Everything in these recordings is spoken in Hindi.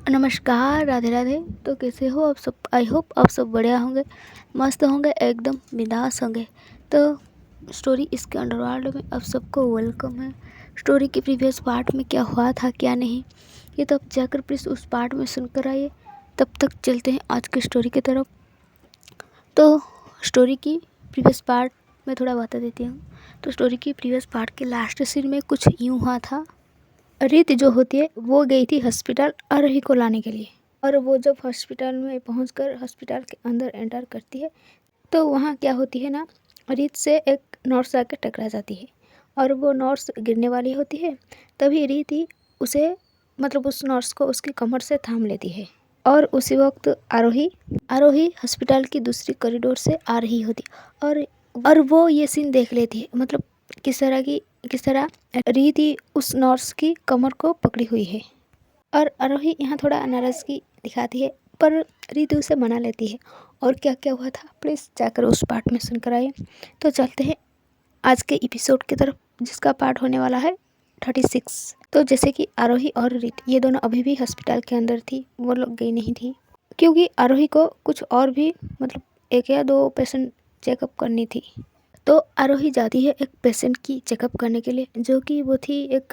नमस्कार, राधे राधे। तो कैसे हो आप सब? आई होप आप सब बढ़िया होंगे, मस्त होंगे, एकदम बिंदास होंगे। तो स्टोरी इसके अंडरवर्ल्ड में आप सबको वेलकम है। स्टोरी के प्रीवियस पार्ट में क्या हुआ था क्या नहीं, ये तो आप जाकर प्लीज़ उस पार्ट में सुनकर आइए। तब तक चलते हैं आज की स्टोरी की तरफ। तो स्टोरी की प्रीवियस पार्ट में थोड़ा बता देती हूँ। तो स्टोरी की प्रीवियस पार्ट के लास्ट सीन में कुछ यूँ हुआ था। रीत जो होती है वो गई थी हॉस्पिटल आरोही को लाने के लिए, और वो जब हॉस्पिटल में पहुंचकर हॉस्पिटल के अंदर एंटर करती है तो वहाँ क्या होती है ना, रीत से एक नर्स आके टकरा जाती है और वो नर्स गिरने वाली होती है। तभी रीत ही उसे उस नर्स को उसकी कमर से थाम लेती है, और उसी वक्त आरोही आरोही हॉस्पिटल की दूसरी कॉरिडोर से आ रही होती और वो ये सीन देख लेती है, किस तरह रीति उस नर्स की कमर को पकड़ी हुई है। और आरोही यहाँ थोड़ा नाराज़गी दिखाती है, पर रीति उसे मना लेती है। और क्या क्या हुआ था प्लीज़ जाकर उस पार्ट में सुनकर आइए। तो चलते हैं आज के एपिसोड की तरफ, जिसका पार्ट होने वाला है 36। तो जैसे कि आरोही और रीति ये दोनों अभी भी हॉस्पिटल के अंदर थी, वो लोग गई नहीं थी क्योंकि आरोही को कुछ और भी एक या दो पेशेंट चेकअप करनी थी। तो आरोही जाती है एक पेशेंट की चेकअप करने के लिए, जो कि वो थी एक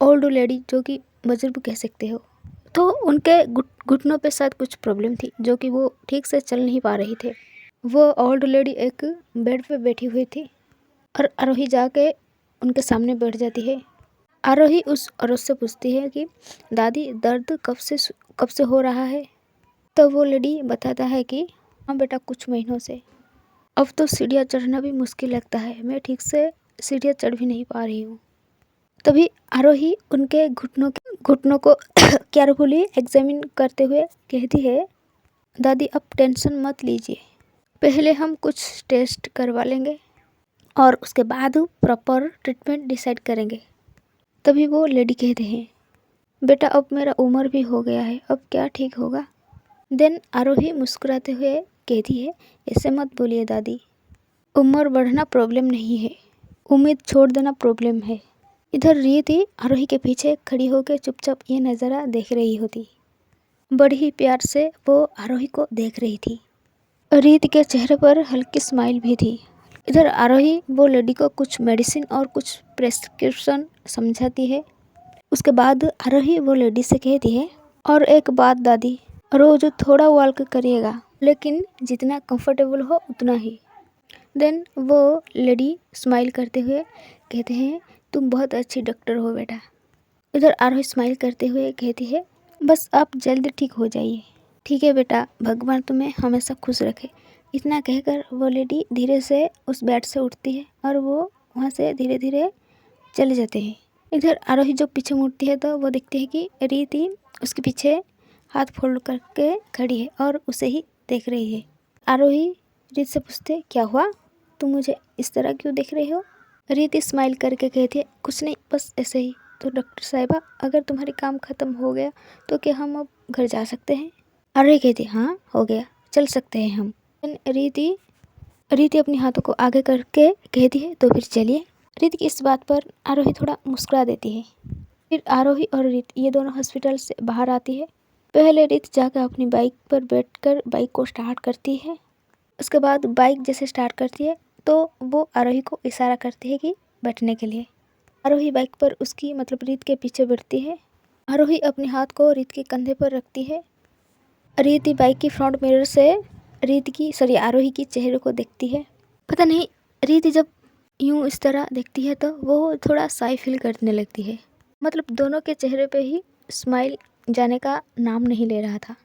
ओल्ड लेडी, जो कि बुजुर्ग कह सकते हो। तो उनके घुटनों पे शायद कुछ प्रॉब्लम थी, जो कि वो ठीक से चल नहीं पा रही थे। वो ओल्ड लेडी एक बेड पे बैठी हुई थी और आरोही जाके उनके सामने बैठ जाती है। आरोही उस औरत से पूछती है कि दादी दर्द कब से हो रहा है। तो वो लेडी बताता है कि हाँ बेटा, कुछ महीनों से। अब तो सीढ़ियाँ चढ़ना भी मुश्किल लगता है, मैं ठीक से सीढ़ियाँ चढ़ भी नहीं पा रही हूँ। तभी आरोही उनके घुटनों को केयरफुली एग्जामिन करते हुए कहती है, दादी अब टेंशन मत लीजिए, पहले हम कुछ टेस्ट करवा लेंगे और उसके बाद प्रॉपर ट्रीटमेंट डिसाइड करेंगे। तभी वो लेडी कहते हैं, बेटा अब मेरा उम्र भी हो गया है, अब क्या ठीक होगा। देन आरोही मुस्कुराते हुए कहती है, ऐसे मत बोलिए दादी, उम्र बढ़ना प्रॉब्लम नहीं है, उम्मीद छोड़ देना प्रॉब्लम है। इधर रीति आरोही के पीछे खड़ी होकर चुपचाप ये नज़ारा देख रही होती। बड़ी ही प्यार से वो आरोही को देख रही थी। रीत के चेहरे पर हल्की स्माइल भी थी। इधर आरोही वो लेडी को कुछ मेडिसिन और कुछ प्रेस्क्रिप्शन समझाती है। उसके बाद आरोही वो लेडी से कहती है, और एक बात दादी, रोज थोड़ा वॉक करिएगा, लेकिन जितना कंफर्टेबल हो उतना ही। देन वो लेडी स्माइल करते हुए कहते हैं, तुम बहुत अच्छी डॉक्टर हो बेटा। इधर आरोही स्माइल करते हुए कहती है, बस आप जल्द ठीक हो जाइए। ठीक है बेटा, भगवान तुम्हें हमेशा खुश रखे। इतना कहकर वो लेडी धीरे से उस बेड से उठती है और वो वहाँ से धीरे धीरे चले जाते हैं। इधर आरोही जब पीछे मुड़ती है तो वो देखती है कि रीति उसके पीछे हाथ फोल्ड करके खड़ी है और उसे ही देख रही है। आरोही रीत से पूछते, क्या हुआ, तुम मुझे इस तरह क्यों देख रही हो। रीति स्माइल करके कहती है, कुछ नहीं, बस ऐसे ही। तो डॉक्टर साहिबा, अगर तुम्हारी काम ख़त्म हो गया तो क्या हम अब घर जा सकते हैं। आरोही कहती, हाँ हो गया, चल सकते हैं हम। रीति अपने हाथों को आगे करके कहती है, तो फिर चलिए। रीति की इस बात पर आरोही थोड़ा मुस्कुरा देती है। फिर आरोही और रीत ये दोनों हॉस्पिटल से बाहर आती है। पहले रीत जाकर अपनी बाइक पर बैठकर बाइक को स्टार्ट करती है। उसके बाद बाइक जैसे स्टार्ट करती है तो वो आरोही को इशारा करती है कि बैठने के लिए। आरोही बाइक पर उसकी रीत के पीछे बैठती है। आरोही अपने हाथ को रीत के कंधे पर रखती है। रीत बाइक की फ्रंट मिरर से आरोही की चेहरे को देखती है। पता नहीं, रीत जब यूँ इस तरह देखती है तो वो थोड़ा शाय फील करने लगती है। दोनों के चेहरे पे ही स्माइल जाने का नाम नहीं ले रहा था,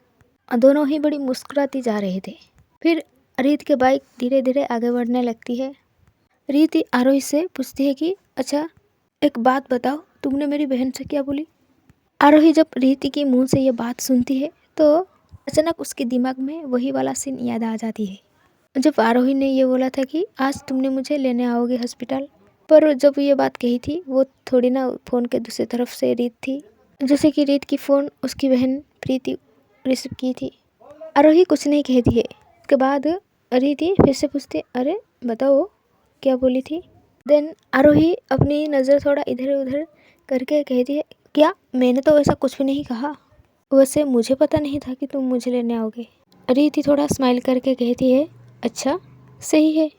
दोनों ही बड़ी मुस्कुराती जा रहे थे। फिर रीत के बाइक धीरे धीरे आगे बढ़ने लगती है। रीत आरोही से पूछती है कि अच्छा एक बात बताओ, तुमने मेरी बहन से क्या बोली। आरोही जब रीति के मुंह से ये बात सुनती है तो अचानक उसके दिमाग में वही वाला सीन याद आ जाती है, जब आरोही ने ये बोला था कि आज तुमने मुझे लेने आओगे हॉस्पिटल। पर जब ये बात कही थी वो थोड़ी ना फ़ोन के दूसरी तरफ से रीत थी, जैसे कि रीत की फ़ोन उसकी बहन प्रीति रिसीव की थी। आरोही कुछ नहीं कहती है। उसके बाद रीति फिर से पूछती, अरे बताओ क्या बोली थी। देन आरोही अपनी नज़र थोड़ा इधर उधर करके कहती है, क्या मैंने तो ऐसा कुछ भी नहीं कहा। वैसे मुझे पता नहीं था कि तुम मुझे लेने आओगे। रीति थोड़ा स्माइल करके कहती है, अच्छा सही है।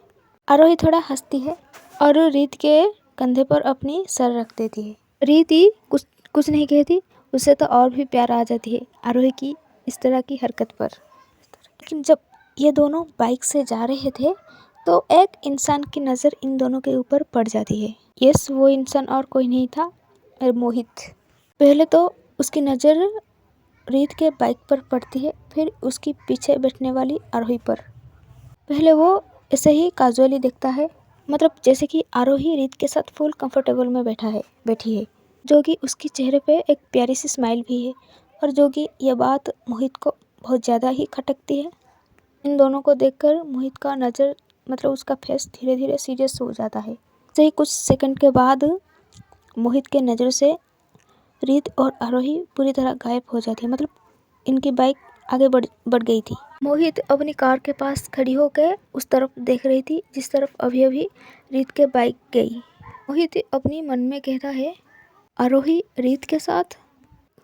आरोही थोड़ा हंसती है और रीत के कंधे पर अपनी सर रख देती है। रीति कुछ नहीं कहती, उसे तो और भी प्यार आ जाती है आरोही की इस तरह की हरकत पर। लेकिन जब ये दोनों बाइक से जा रहे थे तो एक इंसान की नज़र इन दोनों के ऊपर पड़ जाती है। यस, वो इंसान और कोई नहीं था, मोहित। पहले तो उसकी नज़र रीत के बाइक पर पड़ती है, फिर उसकी पीछे बैठने वाली आरोही पर। पहले वो ऐसे ही कैजुअली देखता है, मतलब जैसे कि आरोही रीत के साथ फुल कंफर्टेबल में बैठी है, जो कि उसके चेहरे पे एक प्यारी सी स्माइल भी है, और जो कि यह बात मोहित को बहुत ज़्यादा ही खटकती है। इन दोनों को देखकर मोहित का नज़र, मतलब उसका फेस धीरे धीरे सीरियस हो जाता है। सही कुछ सेकंड के बाद मोहित के नज़र से रीत और आरोही पूरी तरह गायब हो जाती है, मतलब इनकी बाइक आगे बढ़ गई थी। मोहित अपनी कार के पास खड़ी होकर उस तरफ देख रही थी जिस तरफ अभी अभी रीत के बाइक गई। मोहित अपनी मन में कहता है, आरोही रीत के साथ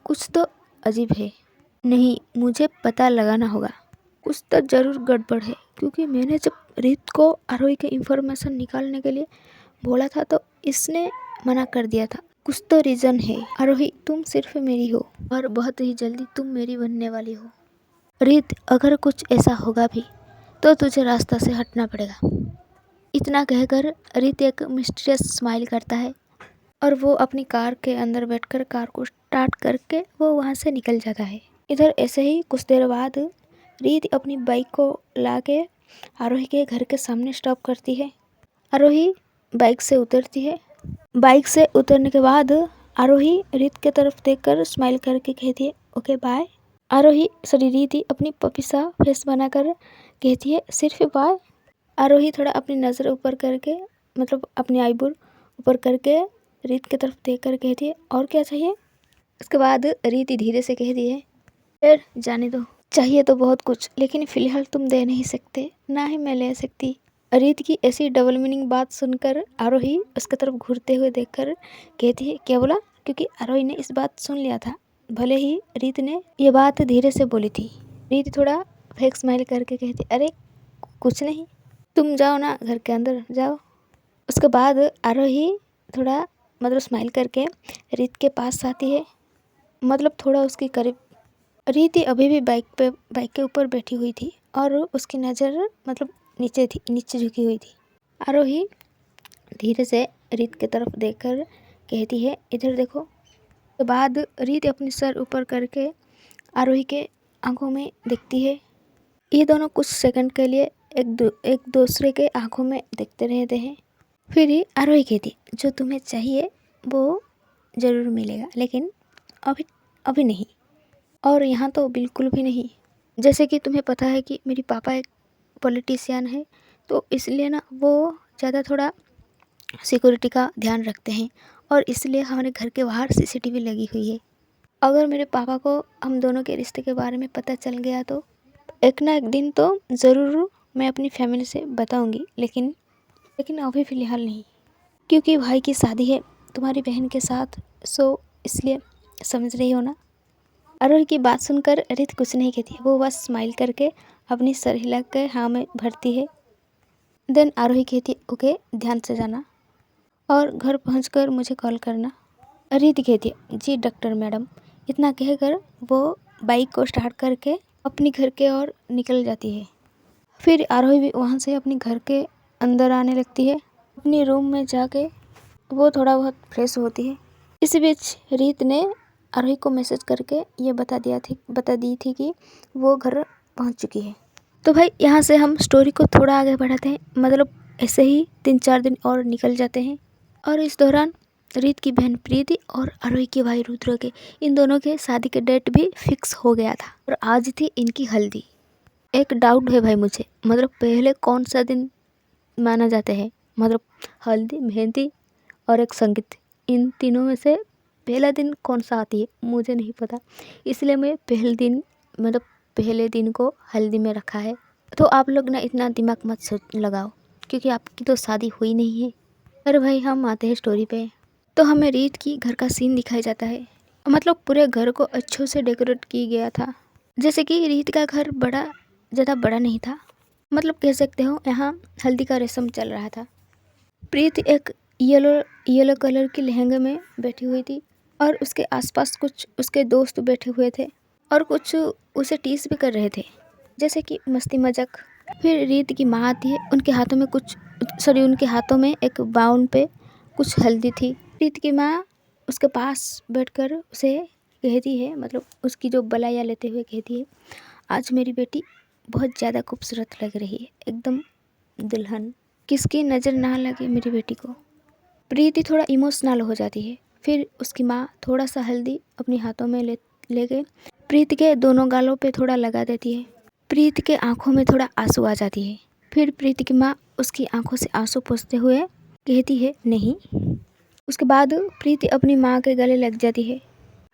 कुछ तो अजीब है। नहीं, मुझे पता लगाना होगा, कुछ तो ज़रूर गड़बड़ है, क्योंकि मैंने जब रीत को आरोही के इंफॉर्मेशन निकालने के लिए बोला था तो इसने मना कर दिया था। कुछ तो रीज़न है। आरोही, तुम सिर्फ मेरी हो और बहुत ही जल्दी तुम मेरी बनने वाली हो। रीत, अगर कुछ ऐसा होगा भी तो तुझे रास्ता से हटना पड़ेगा। इतना कहकर रीत एक मिस्टीरियस स्माइल करता है और वो अपनी कार के अंदर बैठकर कार को स्टार्ट करके वो वहाँ से निकल जाता है। इधर ऐसे ही कुछ देर बाद रीत अपनी बाइक को लाके आरोही के घर के सामने स्टॉप करती है। आरोही बाइक से उतरती है। बाइक से उतरने के बाद आरोही रीत के तरफ देखकर स्माइल करके कहती है, ओके बाय। रीति अपनी पपी सा फेस बनाकर कहती है, सिर्फ बाय। आरोही थोड़ा अपनी नज़र ऊपर करके, मतलब अपनी आईब्रो ऊपर करके रीत की तरफ देख कर कहती है, और क्या चाहिए। उसके बाद रीति धीरे से कहती है, फिर जाने दो, चाहिए तो बहुत कुछ, लेकिन फिलहाल तुम दे नहीं सकते, ना ही मैं ले सकती। रीत की ऐसी डबल मीनिंग बात सुनकर आरोही उसकी तरफ घूरते हुए देखकर कहती है, क्या बोला। क्योंकि आरोही ने इस बात सुन लिया था, भले ही रीत ने ये बात धीरे से बोली थी। रीत थोड़ा फेक स्माइल करके कहती, अरे कुछ नहीं, तुम जाओ ना, घर के अंदर जाओ। उसके बाद आरोही थोड़ा मतलब स्माइल करके रीत के पास आती है, मतलब थोड़ा उसके करीब। रीति अभी भी बाइक के ऊपर बैठी हुई थी और उसकी नज़र मतलब नीचे झुकी हुई थी। आरोही धीरे से रीत की तरफ देखकर कहती है, इधर देखो। के बाद रीत अपनी सर ऊपर करके आरोही के आंखों में देखती है। ये दोनों कुछ सेकंड के लिए एक दूसरे के आंखों में देखते रहते हैं। फिर ही आरोही कहती, जो तुम्हें चाहिए वो ज़रूर मिलेगा, लेकिन अभी नहीं, और यहाँ तो बिल्कुल भी नहीं। जैसे कि तुम्हें पता है कि मेरी पापा एक पॉलिटिशियन है, तो इसलिए ना वो ज़्यादा थोड़ा सिक्योरिटी का ध्यान रखते हैं, और इसलिए हमारे घर के बाहर सीसीटीवी लगी हुई है। अगर मेरे पापा को हम दोनों के रिश्ते के बारे में पता चल गया तो एक ना एक दिन तो ज़रूर मैं अपनी फैमिली से बताऊंगी, लेकिन अभी फ़िलहाल नहीं, क्योंकि भाई की शादी है तुम्हारी बहन के साथ, सो इसलिए समझ रही हो ना। आरोही की बात सुनकर रीत कुछ नहीं कहती, वो बस स्माइल करके अपनी सर हिला कर हाँ में भरती है। देन आरोही कहती, ओके, ध्यान से जाना और घर पहुंचकर मुझे कॉल करना। रीत कहती, जी डॉक्टर मैडम। इतना कहकर वो बाइक को स्टार्ट करके अपनी घर के ओर निकल जाती है। फिर आरोही भी वहाँ से अपनी घर के अंदर आने लगती है। अपनी रूम में जाके वो थोड़ा बहुत फ्रेश होती है। इस बीच रीत ने आरोही को मैसेज करके ये बता दी थी कि वो घर पहुँच चुकी है। तो भाई यहाँ से हम स्टोरी को थोड़ा आगे बढ़ाते हैं, मतलब ऐसे ही 3-4 दिन और निकल जाते हैं, और इस दौरान रीत की बहन प्रीति और आरोही के भाई रुद्र के, इन दोनों के शादी के डेट भी फिक्स हो गया था, और आज थी इनकी हल्दी। एक डाउट है भाई मुझे, मतलब पहले कौन सा दिन माना जाता है, मतलब हल्दी, मेहंदी और एक संगीत, इन तीनों में से पहला दिन कौन सा आती है मुझे नहीं पता, इसलिए मैं पहले दिन को हल्दी में रखा है। तो आप लोग ना इतना दिमाग मत सोच लगाओ, क्योंकि आपकी तो शादी हुई नहीं है। अरे भाई हम आते हैं स्टोरी पे। तो हमें रीत की घर का सीन दिखाया जाता है। मतलब पूरे घर को अच्छों से डेकोरेट किया गया था। जैसे कि रीत का घर ज़्यादा बड़ा नहीं था, मतलब कह सकते हो यहाँ हल्दी का रस्म चल रहा था। प्रीत एक येलो येलो कलर के लहंगे में बैठी हुई थी और उसके आसपास कुछ उसके दोस्त बैठे हुए थे और कुछ उसे टीस भी कर रहे थे, जैसे कि मस्ती मजाक। फिर रीत की माँ आती है, उनके हाथों में एक बाउन पे कुछ हल्दी थी। रीत की माँ उसके पास बैठकर उसे कहती है, मतलब उसकी जो बलाया लेते हुए कहती है, आज मेरी बेटी बहुत ज़्यादा खूबसूरत लग रही है, एकदम दुल्हन, किसकी नज़र ना लगे मेरी बेटी को। प्रीति थोड़ा इमोशनल हो जाती है। फिर उसकी माँ थोड़ा सा हल्दी अपने हाथों में ले गए प्रीति के दोनों गालों पे थोड़ा लगा देती है। प्रीति के आंखों में थोड़ा आंसू आ जाती है। फिर प्रीति की माँ उसकी आंखों से आंसू पोंछते हुए कहती है नहीं। उसके बाद प्रीति अपनी माँ के गले लग जाती है।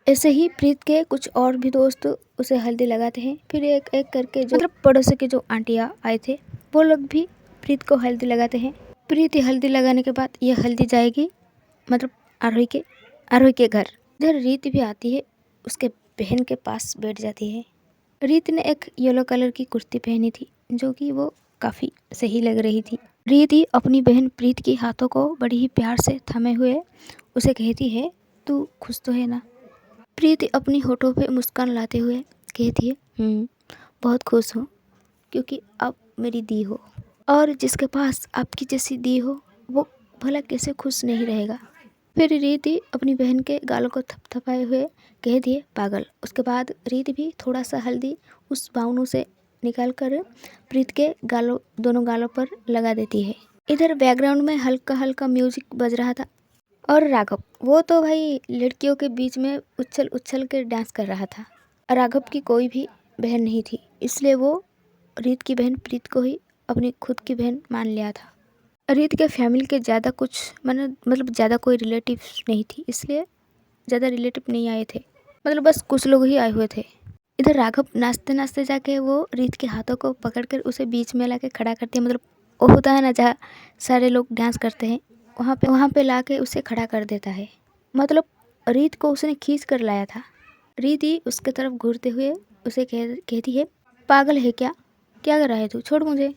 ऐसे ही प्रीत के कुछ और भी दोस्त उसे हल्दी लगाते हैं। फिर एक एक करके जो मतलब पड़ोसी के जो आंटियाँ आए थे वो लोग भी प्रीत को हल्दी लगाते हैं। प्रीत हल्दी लगाने के बाद यह हल्दी जाएगी मतलब आरोही के घर। इधर रीत भी आती है, उसके बहन के पास बैठ जाती है। रीत ने एक येलो कलर की कुर्ती पहनी थी जो कि वो काफ़ी सही लग रही थी। रीत ही अपनी बहन प्रीत के हाथों को बड़ी ही प्यार से थामे हुए उसे कहती है, तू खुश तो है ना। प्रीति अपनी होठों पे मुस्कान लाते हुए कहती है, बहुत खुश हूँ क्योंकि आप मेरी दी हो, और जिसके पास आपकी जैसी दी हो वो भला कैसे खुश नहीं रहेगा। फिर रीति अपनी बहन के गालों को थपथपाए हुए कह दिए पागल। उसके बाद रीति भी थोड़ा सा हल्दी उस बाउनों से निकाल कर प्रीत के दोनों गालों पर लगा देती है। इधर बैकग्राउंड में हल्का हल्का म्यूजिक बज रहा था और राघव वो तो भाई लड़कियों के बीच में उछल उछल के डांस कर रहा था। राघव की कोई भी बहन नहीं थी, इसलिए वो रीत की बहन प्रीत को ही अपनी खुद की बहन मान लिया था। रीत के फैमिली के ज़्यादा कुछ मतलब ज़्यादा कोई रिलेटिव नहीं थी, इसलिए ज़्यादा रिलेटिव नहीं आए थे, मतलब बस कुछ लोग ही आए हुए थे। इधर राघव नाचते नाचते जाके वो रीत के हाथों को पकड़कर उसे बीच में लाके खड़ा करते हैं, मतलब वो होता है ना जहाँ सारे लोग डांस करते हैं वहाँ पे लाके उसे खड़ा कर देता है। मतलब रीत को उसने खींच कर लाया था। रीत ही उसके तरफ घूरते हुए उसे कहती है, पागल है क्या कर रहा है तू, छोड़ मुझे।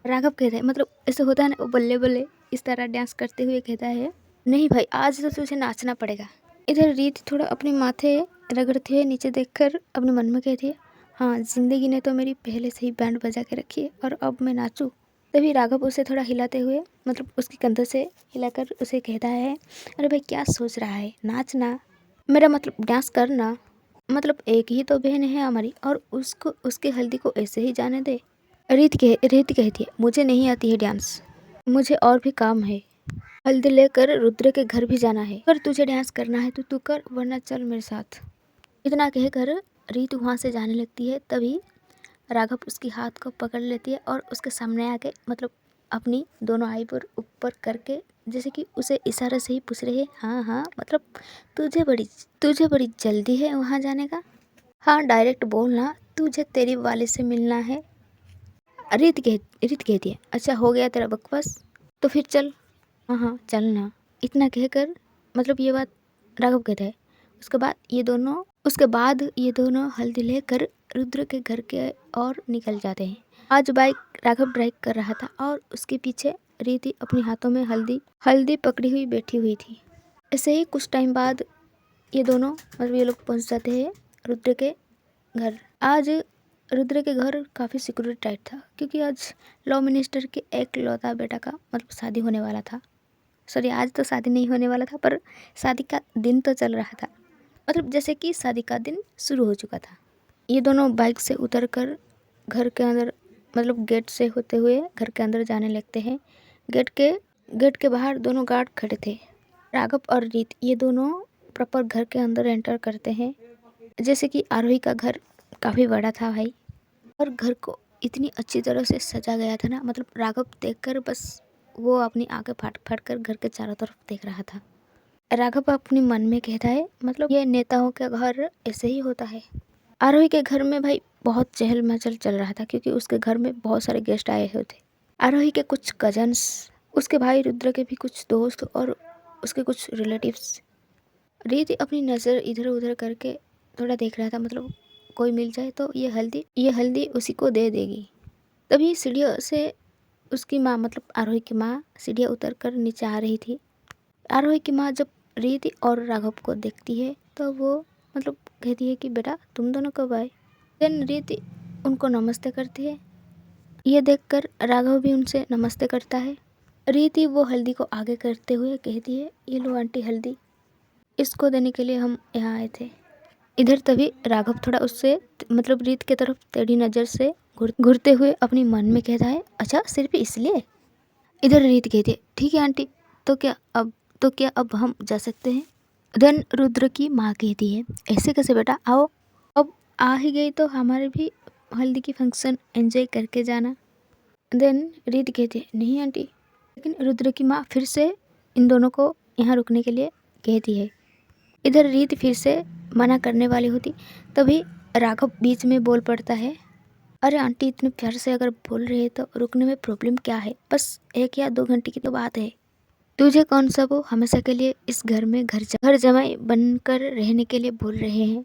राघव कहता है, मतलब ऐसे होता है ना, वो बल्ले बल्ले इस तरह डांस करते हुए कहता है, नहीं भाई आज तो तुझे नाचना पड़ेगा। इधर रीत थोड़ा अपने माथे रगड़ते हुए नीचे देखकर अपने मन में कहती है, हाँ जिंदगी ने तो मेरी पहले से ही बैंड बजा के रखी है और अब मैं नाचूं। तभी राघव उसे थोड़ा हिलाते हुए मतलब उसके कंधों से हिलाकर उसे कहता है, अरे भाई क्या सोच रहा है, नाचना, मेरा मतलब डांस करना, मतलब एक ही तो बहन है हमारी और उसको उसके हल्दी को ऐसे ही जाने दे। रीत कहती है, मुझे नहीं आती है डांस, मुझे और भी काम है, हल्दी लेकर रुद्र के घर भी जाना है, अगर तुझे डांस करना है तो तू कर, वरना चल मेरे साथ। इतना कहकर रीत वहाँ से जाने लगती है। तभी राघव उसकी हाथ को पकड़ लेती है और उसके सामने आके मतलब अपनी दोनों आई पर ऊपर करके जैसे कि उसे इशारे से ही पूछ रहे हैं, हाँ हाँ मतलब तुझे बड़ी जल्दी है वहाँ जाने का, हाँ डायरेक्ट बोलना, तुझे तेरी वाले से मिलना है। रीत कहती है, अच्छा हो गया तेरा बकवास, तो फिर चल, हाँ हाँ चलना। इतना कहकर मतलब ये बात राघव कहता है। उसके बाद ये दोनों हल्दी लेकर रुद्र के घर के और निकल जाते हैं। आज बाइक राघव ड्राइव कर रहा था और उसके पीछे रीति अपने हाथों में हल्दी पकड़ी हुई बैठी हुई थी। ऐसे ही कुछ टाइम बाद ये दोनों मतलब ये लोग पहुंच जाते हैं रुद्र के घर। आज रुद्र के घर काफ़ी सिक्योरिटी टाइट था क्योंकि आज लॉ मिनिस्टर के एक लौता बेटा का मतलब शादी होने वाला था। सॉरी, आज तो शादी नहीं होने वाला था पर शादी का दिन तो चल रहा था, मतलब जैसे कि शादी का दिन शुरू हो चुका था। ये दोनों बाइक से उतरकर घर के अंदर मतलब गेट से होते हुए घर के अंदर जाने लगते हैं। गेट के बाहर दोनों गार्ड खड़े थे। राघव और रीत ये दोनों प्रॉपर घर के अंदर एंटर करते हैं। जैसे कि आरोही का घर काफ़ी बड़ा था भाई, और घर को इतनी अच्छी तरह से सजा गया था ना, मतलब राघव देखकर बस वो अपनी आंखें फाड़ फाड़ कर घर के चारों तरफ देख रहा था। राघव अपने मन में कहता है, मतलब ये नेताओं का घर ऐसे ही होता है। आरोही के घर में भाई बहुत चहल महचल चल रहा था क्योंकि उसके घर में बहुत सारे गेस्ट आए हुए थे। आरोही के कुछ कजन्स, उसके भाई रुद्र के भी कुछ दोस्त और उसके कुछ रिलेटिव्स रीति अपनी नज़र इधर उधर करके थोड़ा देख रहा था, मतलब कोई मिल जाए तो ये हल्दी उसी को दे देगी। तभी सीढ़ियों से उसकी माँ, मतलब आरोही की माँ, सीढ़ियाँ उतर कर नीचे आ रही थी। आरोही की माँ जब रीति और राघव को देखती है तो वो मतलब कहती है कि बेटा तुम दोनों कब आए। देन रीति उनको नमस्ते करती है। ये देखकर राघव भी उनसे नमस्ते करता है। रीति वो हल्दी को आगे करते हुए कहती है, ये लो आंटी हल्दी, इसको देने के लिए हम यहाँ आए थे। इधर तभी राघव थोड़ा उससे मतलब रीत की तरफ टेढ़ी नज़र से घूरते हुए अपनी मन में कहता है, अच्छा सिर्फ इसलिए। इधर रीत कहती है, ठीक है आंटी, तो क्या अब हम जा सकते हैं। देन रुद्र की माँ कहती है, ऐसे कैसे बेटा, आओ, अब आ ही गई तो हमारे भी हल्दी की फंक्शन एंजॉय करके जाना। देन रीत कहती है, नहीं आंटी। लेकिन रुद्र की माँ फिर से इन दोनों को यहाँ रुकने के लिए कहती है। इधर रीत फिर से मना करने वाली होती, तभी राघव बीच में बोल पड़ता है, अरे आंटी इतने प्यार से अगर बोल रहे हैं तो रुकने में प्रॉब्लम क्या है, बस 1 या 2 घंटे की तो बात है। तुझे कौन सा वो हमेशा के लिए इस घर में घर जमाई बनकर रहने के लिए बोल रहे हैं।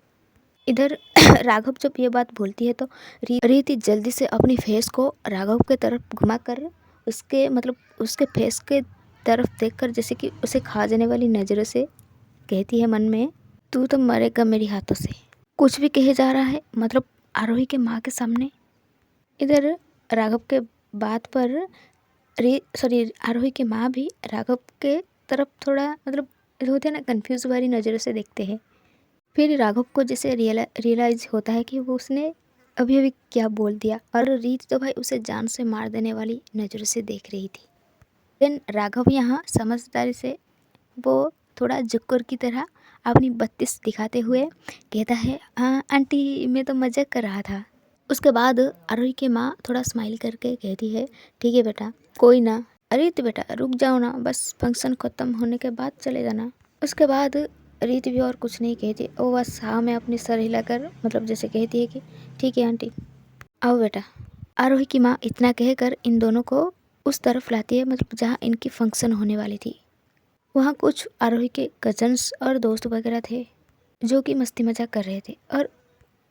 इधर राघव जब ये बात बोलती है तो रीति जल्दी से अपनी फेस को राघव के तरफ घुमाकर उसके फेस के तरफ देखकर जैसे कि उसे खा जाने वाली नज़रों से कहती है मन में, तू तो मरेगा मेरी हाथों से। कुछ भी कहे जा रहा है, मतलब आरोही के माँ के सामने। इधर राघव के बात पर आरोही के माँ भी राघव के तरफ थोड़ा मतलब होते हैं ना, कंफ्यूज वाली नज़रों से देखते हैं। फिर राघव को जैसे रियलाइज होता है कि वो उसने अभी अभी क्या बोल दिया, और रीत तो भाई उसे जान से मार देने वाली नज़रों से देख रही थी। देन राघव यहाँ समझदारी से वो थोड़ा जुक्कर की तरह अपनी 32 दिखाते हुए कहता है, हाँ आंटी मैं तो मजाक कर रहा था। उसके बाद आरोही की माँ थोड़ा स्माइल करके कहती है, ठीक है बेटा, कोई ना। अरे तो बेटा रुक जाओ ना, बस फंक्शन ख़त्म होने के बाद चले जाना। उसके बाद रीत भी और कुछ नहीं कहती, वो बस हाँ में अपनी सर हिलाकर मतलब जैसे कहती है कि ठीक है आंटी, आओ बेटा। आरोही की माँ इतना कहकर इन दोनों को उस तरफ लाती है, मतलब जहाँ इनकी फंक्शन होने वाली थी। वहाँ कुछ आरोही के कजन्स और दोस्त वगैरह थे जो कि मस्ती मजाक कर रहे थे, और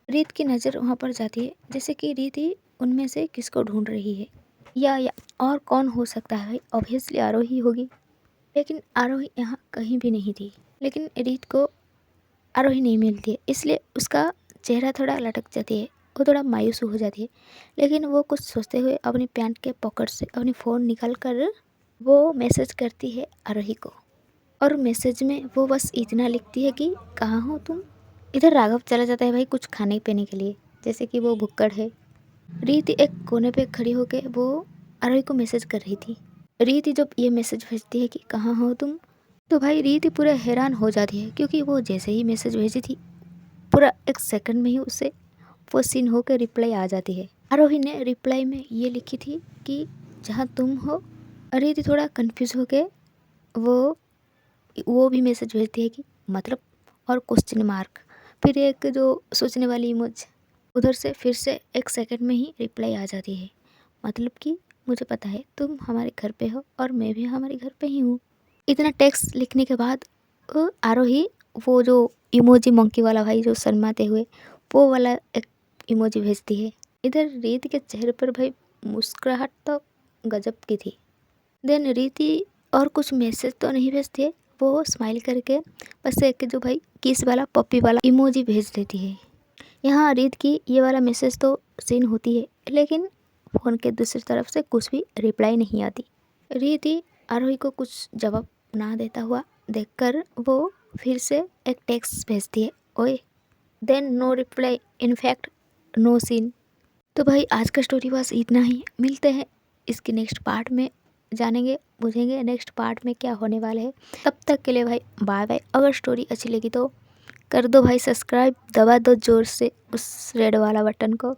रीत की नज़र वहाँ पर जाती है जैसे कि रीत ही उनमें से किसको ढूंढ रही है, या और कौन हो सकता है, ऑब्वियसली आरोही होगी। लेकिन आरोही यहाँ कहीं भी नहीं थी। लेकिन रीत को आरोही नहीं मिलती है, इसलिए उसका चेहरा थोड़ा लटक जाती है, वो थोड़ा मायूस हो जाती है। लेकिन वो कुछ सोचते हुए अपनी पैंट के पॉकेट से अपनी फ़ोन निकाल कर वो मैसेज करती है आरोही को, और मैसेज में वो बस इतना लिखती है कि कहाँ हो तुम। इधर राघव चला जाता है भाई कुछ खाने पीने के लिए, जैसे कि वो भुक्कड़ है। रीति एक कोने पे खड़ी होकर वो आरोही को मैसेज कर रही थी। रीति जब ये मैसेज भेजती है कि कहाँ हो तुम, तो भाई रीति पूरा हैरान हो जाती है, क्योंकि वो जैसे ही मैसेज भेजी थी पूरा 1 सेकंड में ही उसे वो सीन होकर रिप्लाई आ जाती है। आरोही ने रिप्लाई में ये लिखी थी कि जहाँ तुम हो। रीति थोड़ा कंफ्यूज होकर वो भी मैसेज भेजती है कि मतलब, और क्वेश्चन मार्क, फिर एक जो सोचने वाली इमोज, उधर से फिर से 1 सेकंड में ही रिप्लाई आ जाती है, मतलब कि मुझे पता है तुम हमारे घर पे हो और मैं भी हमारे घर पे ही हूँ। इतना टेक्स्ट लिखने के बाद आरोही वो जो इमोजी मंकी वाला भाई जो शर्माते हुए वो वाला एक इमोजी भेजती है। इधर रीति के चेहरे पर भाई मुस्कुराहट तो गजब की थी। देन रीति और कुछ मैसेज तो नहीं भेजती है, वो स्माइल करके बस एक जो भाई किस वाला पप्पी वाला इमोजी भेज देती है। यहाँ रीत की ये वाला मैसेज तो सीन होती है, लेकिन फ़ोन के दूसरी तरफ से कुछ भी रिप्लाई नहीं आती। रीति आरोही को कुछ जवाब ना देता हुआ देखकर वो फिर से एक टेक्स्ट भेजती है, ओए। Then no reply, in fact no seen. तो भाई आज का स्टोरी बस इतना ही। मिलते हैं इसके नेक्स्ट पार्ट में, जानेंगे बुझेंगे नेक्स्ट पार्ट में क्या होने वाला है। तब तक के लिए भाई बाय बाय। अगर स्टोरी अच्छी लगी तो कर दो भाई सब्सक्राइब, दबा दो ज़ोर से उस रेड वाला बटन को।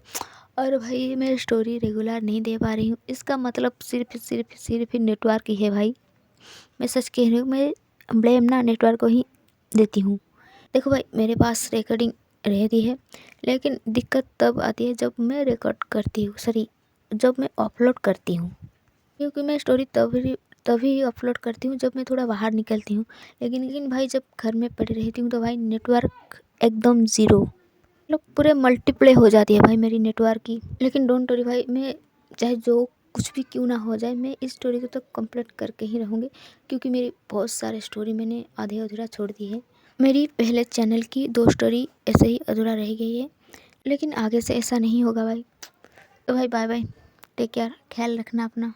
और भाई मैं स्टोरी रेगुलर नहीं दे पा रही हूँ, इसका मतलब सिर्फ ही नेटवर्क ही है भाई। मैं सच कह रही हूँ, मैं ब्लेम ना नेटवर्क को ही देती हूँ। देखो भाई मेरे पास रिकॉर्डिंग रहती है, लेकिन दिक्कत तब आती है जब मैं रिकॉर्ड करती हूँ, जब मैं अपलोड करती हूँ। क्योंकि मैं स्टोरी तभी अपलोड करती हूँ जब मैं थोड़ा बाहर निकलती हूँ। लेकिन भाई जब घर में पड़ी रहती हूँ तो भाई नेटवर्क एकदम ज़ीरो, मतलब पूरे मल्टीप्लाई हो जाती है भाई मेरी नेटवर्क की। लेकिन डोंट वरी भाई, मैं चाहे जो कुछ भी क्यों ना हो जाए, मैं इस स्टोरी को तो कंप्लीट करके ही रहूँगी, क्योंकि मेरी बहुत सारे स्टोरी मैंने आधे अधूरा छोड़ दी है। मेरी पहले चैनल की 2 स्टोरी ऐसे ही अधूरा रह गई है, लेकिन आगे से ऐसा नहीं होगा भाई। तो भाई बाय बाय, टेक केयर, ख्याल रखना अपना।